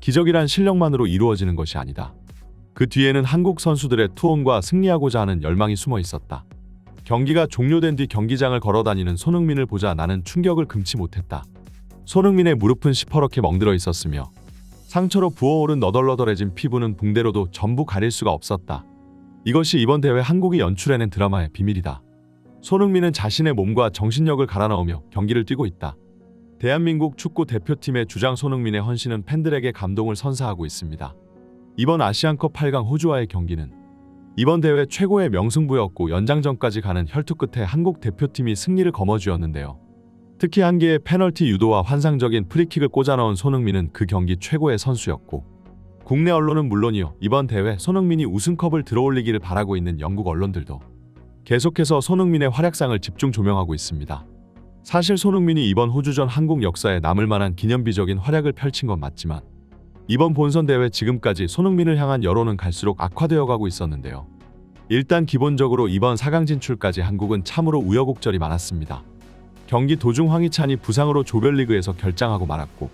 기적이란 실력만으로 이루어지는 것이 아니다. 그 뒤에는 한국 선수들의 투혼과 승리하고자 하는 열망이 숨어 있었다. 경기가 종료된 뒤 경기장을 걸어다니는 손흥민을 보자 나는 충격을 금치 못했다. 손흥민의 무릎은 시퍼렇게 멍들어 있었으며 상처로 부어오른 너덜너덜해진 피부는 붕대로도 전부 가릴 수가 없었다. 이것이 이번 대회 한국이 연출해낸 드라마의 비밀이다. 손흥민은 자신의 몸과 정신력을 갈아넣으며 경기를 뛰고 있다. 대한민국 축구 대표팀의 주장 손흥민의 헌신은 팬들에게 감동을 선사하고 있습니다. 이번 아시안컵 8강 호주와의 경기는 이번 대회 최고의 명승부였고 연장전까지 가는 혈투 끝에 한국 대표팀이 승리를 거머쥐었는데요. 특히 한 개의 페널티 유도와 환상적인 프리킥을 꽂아넣은 손흥민은 그 경기 최고의 선수였고 국내 언론은 물론이요, 이번 대회 손흥민이 우승컵을 들어올리기를 바라고 있는 영국 언론들도 계속해서 손흥민의 활약상을 집중 조명하고 있습니다. 사실 손흥민이 이번 호주전 한국 역사에 남을 만한 기념비적인 활약을 펼친 건 맞지만 이번 본선 대회 지금까지 손흥민을 향한 여론은 갈수록 악화되어 가고 있었는데요. 일단 기본적으로 이번 4강 진출까지 한국은 참으로 우여곡절이 많았습니다. 경기 도중 황희찬이 부상으로 조별리그에서 결장하고 말았고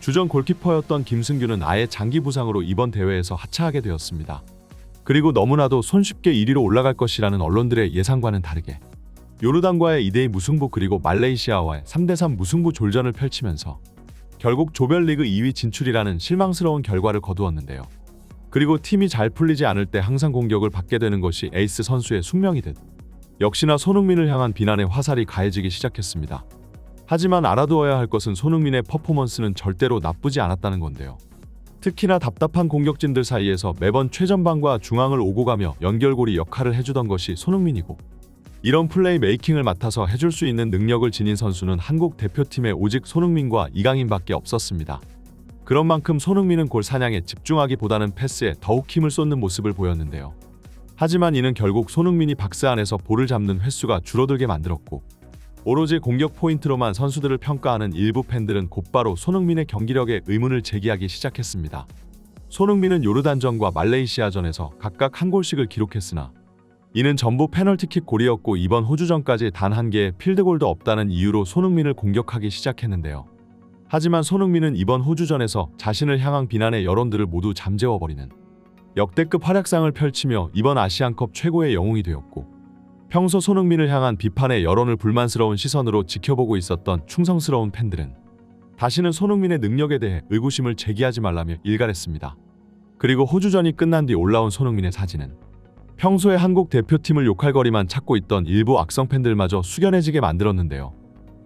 주전 골키퍼였던 김승규는 아예 장기 부상으로 이번 대회에서 하차하게 되었습니다. 그리고 너무나도 손쉽게 1위로 올라갈 것이라는 언론들의 예상과는 다르게 요르단과의 2대2 무승부 그리고 말레이시아와의 3대3 무승부 졸전을 펼치면서 결국 조별리그 2위 진출이라는 실망스러운 결과를 거두었는데요. 그리고 팀이 잘 풀리지 않을 때 항상 공격을 받게 되는 것이 에이스 선수의 숙명이듯 역시나 손흥민을 향한 비난의 화살이 가해지기 시작했습니다. 하지만 알아두어야 할 것은 손흥민의 퍼포먼스는 절대로 나쁘지 않았다는 건데요. 특히나 답답한 공격진들 사이에서 매번 최전방과 중앙을 오고 가며 연결고리 역할을 해주던 것이 손흥민이고 이런 플레이 메이킹을 맡아서 해줄 수 있는 능력을 지닌 선수는 한국 대표팀에 오직 손흥민과 이강인밖에 없었습니다. 그런 만큼 손흥민은 골 사냥에 집중하기보다는 패스에 더욱 힘을 쏟는 모습을 보였는데요. 하지만 이는 결국 손흥민이 박스 안에서 볼을 잡는 횟수가 줄어들게 만들었고 오로지 공격 포인트로만 선수들을 평가하는 일부 팬들은 곧바로 손흥민의 경기력에 의문을 제기하기 시작했습니다. 손흥민은 요르단전과 말레이시아전에서 각각 한 골씩을 기록했으나 이는 전부 페널티킥 골이었고 이번 호주전까지 단 한 개의 필드골도 없다는 이유로 손흥민을 공격하기 시작했는데요. 하지만 손흥민은 이번 호주전에서 자신을 향한 비난의 여론들을 모두 잠재워버리는 역대급 활약상을 펼치며 이번 아시안컵 최고의 영웅이 되었고 평소 손흥민을 향한 비판의 여론을 불만스러운 시선으로 지켜보고 있었던 충성스러운 팬들은 다시는 손흥민의 능력에 대해 의구심을 제기하지 말라며 일갈했습니다. 그리고 호주전이 끝난 뒤 올라온 손흥민의 사진은 평소에 한국 대표팀을 욕할 거리만 찾고 있던 일부 악성 팬들마저 숙연해지게 만들었는데요.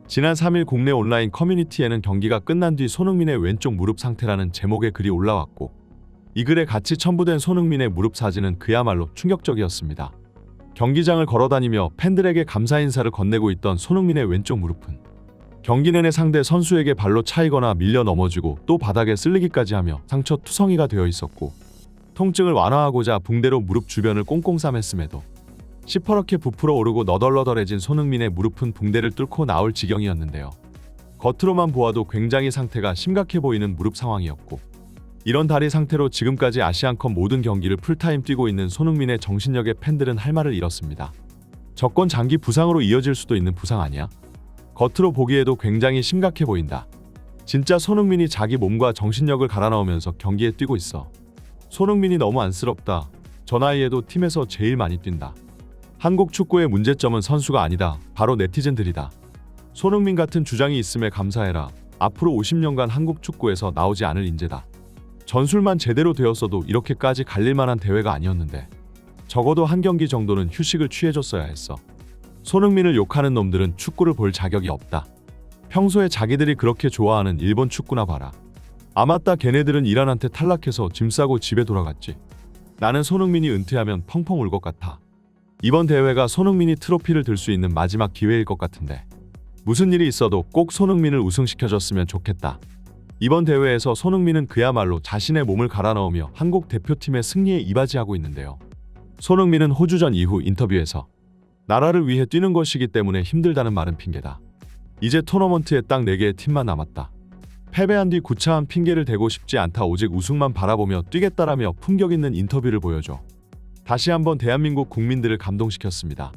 지난 3일 국내 온라인 커뮤니티에는 경기가 끝난 뒤 손흥민의 왼쪽 무릎 상태라는 제목의 글이 올라왔고 이 글에 같이 첨부된 손흥민의 무릎 사진은 그야말로 충격적이었습니다. 경기장을 걸어다니며 팬들에게 감사 인사를 건네고 있던 손흥민의 왼쪽 무릎은 경기 내내 상대 선수에게 발로 차이거나 밀려 넘어지고 또 바닥에 쓸리기까지 하며 상처 투성이가 되어 있었고 통증을 완화하고자 붕대로 무릎 주변을 꽁꽁 싸맸음에도 시퍼렇게 부풀어 오르고 너덜너덜해진 손흥민의 무릎은 붕대를 뚫고 나올 지경이었는데요. 겉으로만 보아도 굉장히 상태가 심각해 보이는 무릎 상황이었고 이런 다리 상태로 지금까지 아시안컵 모든 경기를 풀타임 뛰고 있는 손흥민의 정신력에 팬들은 할 말을 잃었습니다. 적건 장기 부상으로 이어질 수도 있는 부상 아니야? 겉으로 보기에도 굉장히 심각해 보인다. 진짜 손흥민이 자기 몸과 정신력을 갈아넣으면서 경기에 뛰고 있어. 손흥민이 너무 안쓰럽다. 저 나이에도 팀에서 제일 많이 뛴다. 한국 축구의 문제점은 선수가 아니다. 바로 네티즌들이다. 손흥민 같은 주장이 있음에 감사해라. 앞으로 50년간 한국 축구에서 나오지 않을 인재다. 전술만 제대로 되었어도 이렇게까지 갈릴 만한 대회가 아니었는데 적어도 한 경기 정도는 휴식을 취해줬어야 했어. 손흥민을 욕하는 놈들은 축구를 볼 자격이 없다. 평소에 자기들이 그렇게 좋아하는 일본 축구나 봐라. 아 맞다, 걔네들은 이란한테 탈락해서 짐 싸고 집에 돌아갔지. 나는 손흥민이 은퇴하면 펑펑 울 것 같아. 이번 대회가 손흥민이 트로피를 들 수 있는 마지막 기회일 것 같은데 무슨 일이 있어도 꼭 손흥민을 우승시켜줬으면 좋겠다. 이번 대회에서 손흥민은 그야말로 자신의 몸을 갈아넣으며 한국 대표팀의 승리에 이바지하고 있는데요. 손흥민은 호주전 이후 인터뷰에서 나라를 위해 뛰는 것이기 때문에 힘들다는 말은 핑계다. 이제 토너먼트에 딱 4개의 팀만 남았다. 패배한 뒤 구차한 핑계를 대고 싶지 않다. 오직 우승만 바라보며 뛰겠다라며 품격 있는 인터뷰를 보여줘 다시 한번 대한민국 국민들을 감동시켰습니다.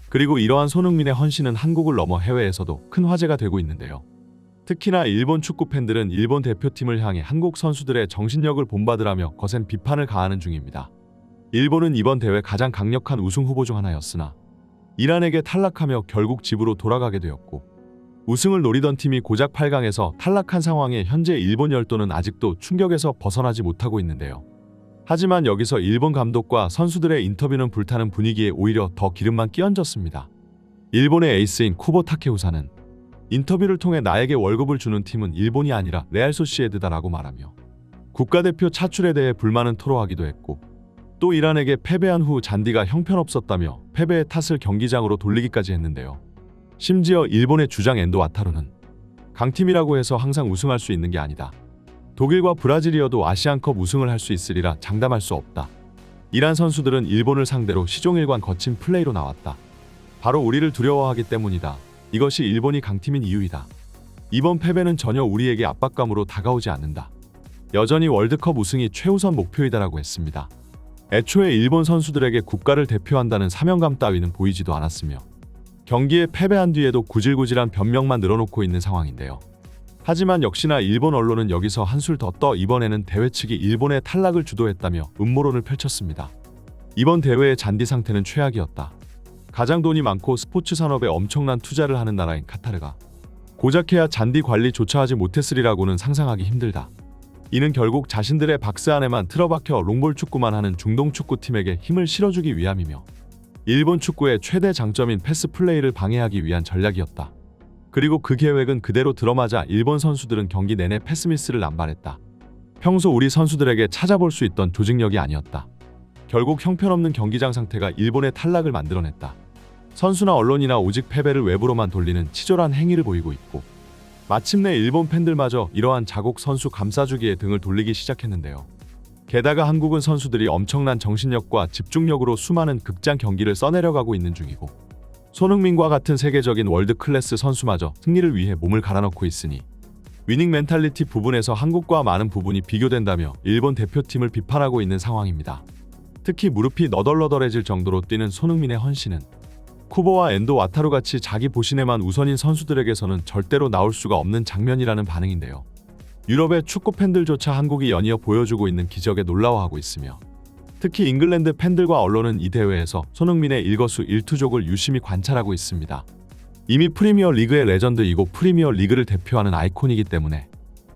그리고 이러한 손흥민의 헌신은 한국을 넘어 해외에서도 큰 화제가 되고 있는데요. 특히나 일본 축구 팬들은 일본 대표팀을 향해 한국 선수들의 정신력을 본받으라며 거센 비판을 가하는 중입니다. 일본은 이번 대회 가장 강력한 우승 후보 중 하나였으나 이란에게 탈락하며 결국 집으로 돌아가게 되었고, 우승을 노리던 팀이 고작 8강에서 탈락한 상황에 현재 일본 열도는 아직도 충격에서 벗어나지 못하고 있는데요. 하지만 여기서 일본 감독과 선수들의 인터뷰는 불타는 분위기에 오히려 더 기름만 끼얹었습니다. 일본의 에이스인 쿠보 타케우사는 인터뷰를 통해 나에게 월급을 주는 팀은 일본이 아니라 레알 소시에드다라고 말하며 국가대표 차출에 대해 불만은 토로하기도 했고, 또 이란에게 패배한 후 잔디가 형편없었다며 패배의 탓을 경기장으로 돌리기까지 했는데요. 심지어 일본의 주장 엔도 와타루는 강팀이라고 해서 항상 우승할 수 있는 게 아니다. 독일과 브라질이어도 아시안컵 우승을 할 수 있으리라 장담할 수 없다. 이란 선수들은 일본을 상대로 시종일관 거친 플레이로 나왔다. 바로 우리를 두려워하기 때문이다. 이것이 일본이 강팀인 이유이다. 이번 패배는 전혀 우리에게 압박감으로 다가오지 않는다. 여전히 월드컵 우승이 최우선 목표이다라고 했습니다. 애초에 일본 선수들에게 국가를 대표한다는 사명감 따위는 보이지도 않았으며 경기에 패배한 뒤에도 구질구질한 변명만 늘어놓고 있는 상황인데요. 하지만 역시나 일본 언론은 여기서 한술 더 떠 이번에는 대회 측이 일본의 탈락을 주도했다며 음모론을 펼쳤습니다. 이번 대회의 잔디 상태는 최악이었다. 가장 돈이 많고 스포츠 산업에 엄청난 투자를 하는 나라인 카타르가 고작해야 잔디 관리조차 하지 못했으리라고는 상상하기 힘들다. 이는 결국 자신들의 박스 안에만 틀어박혀 롱볼 축구만 하는 중동 축구팀에게 힘을 실어주기 위함이며 일본 축구의 최대 장점인 패스 플레이를 방해하기 위한 전략이었다. 그리고 그 계획은 그대로 들어맞아 일본 선수들은 경기 내내 패스미스를 남발했다. 평소 우리 선수들에게 찾아볼 수 있던 조직력이 아니었다. 결국 형편없는 경기장 상태가 일본의 탈락을 만들어냈다. 선수나 언론이나 오직 패배를 외부로만 돌리는 치졸한 행위를 보이고 있고, 마침내 일본 팬들마저 이러한 자국 선수 감싸주기에 등을 돌리기 시작했는데요. 게다가 한국은 선수들이 엄청난 정신력과 집중력으로 수많은 극장 경기를 써내려가고 있는 중이고, 손흥민과 같은 세계적인 월드 클래스 선수마저 승리를 위해 몸을 갈아넣고 있으니 위닝 멘탈리티 부분에서 한국과 많은 부분이 비교된다며 일본 대표팀을 비판하고 있는 상황입니다. 특히 무릎이 너덜너덜해질 정도로 뛰는 손흥민의 헌신은 쿠보와 엔도 와타루같이 자기 보신에만 우선인 선수들에게서는 절대로 나올 수가 없는 장면이라는 반응인데요. 유럽의 축구 팬들조차 한국이 연이어 보여주고 있는 기적에 놀라워하고 있으며, 특히 잉글랜드 팬들과 언론은 이 대회에서 손흥민의 일거수일투족을 유심히 관찰하고 있습니다. 이미 프리미어 리그의 레전드이고 프리미어 리그를 대표하는 아이콘이기 때문에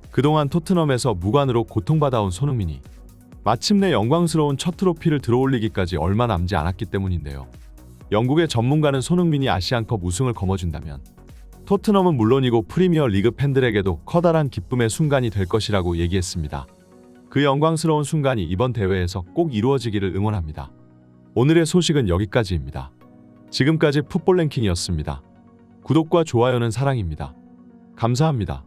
그동안 토트넘에서 무관으로 고통받아온 손흥민이 마침내 영광스러운 첫 트로피를 들어올리기까지 얼마 남지 않았기 때문인데요. 영국의 전문가는 손흥민이 아시안컵 우승을 거머쥔다면 토트넘은 물론이고 프리미어 리그 팬들에게도 커다란 기쁨의 순간이 될 것이라고 얘기했습니다. 그 영광스러운 순간이 이번 대회에서 꼭 이루어지기를 응원합니다. 오늘의 소식은 여기까지입니다. 지금까지 풋볼 랭킹이었습니다. 구독과 좋아요는 사랑입니다. 감사합니다.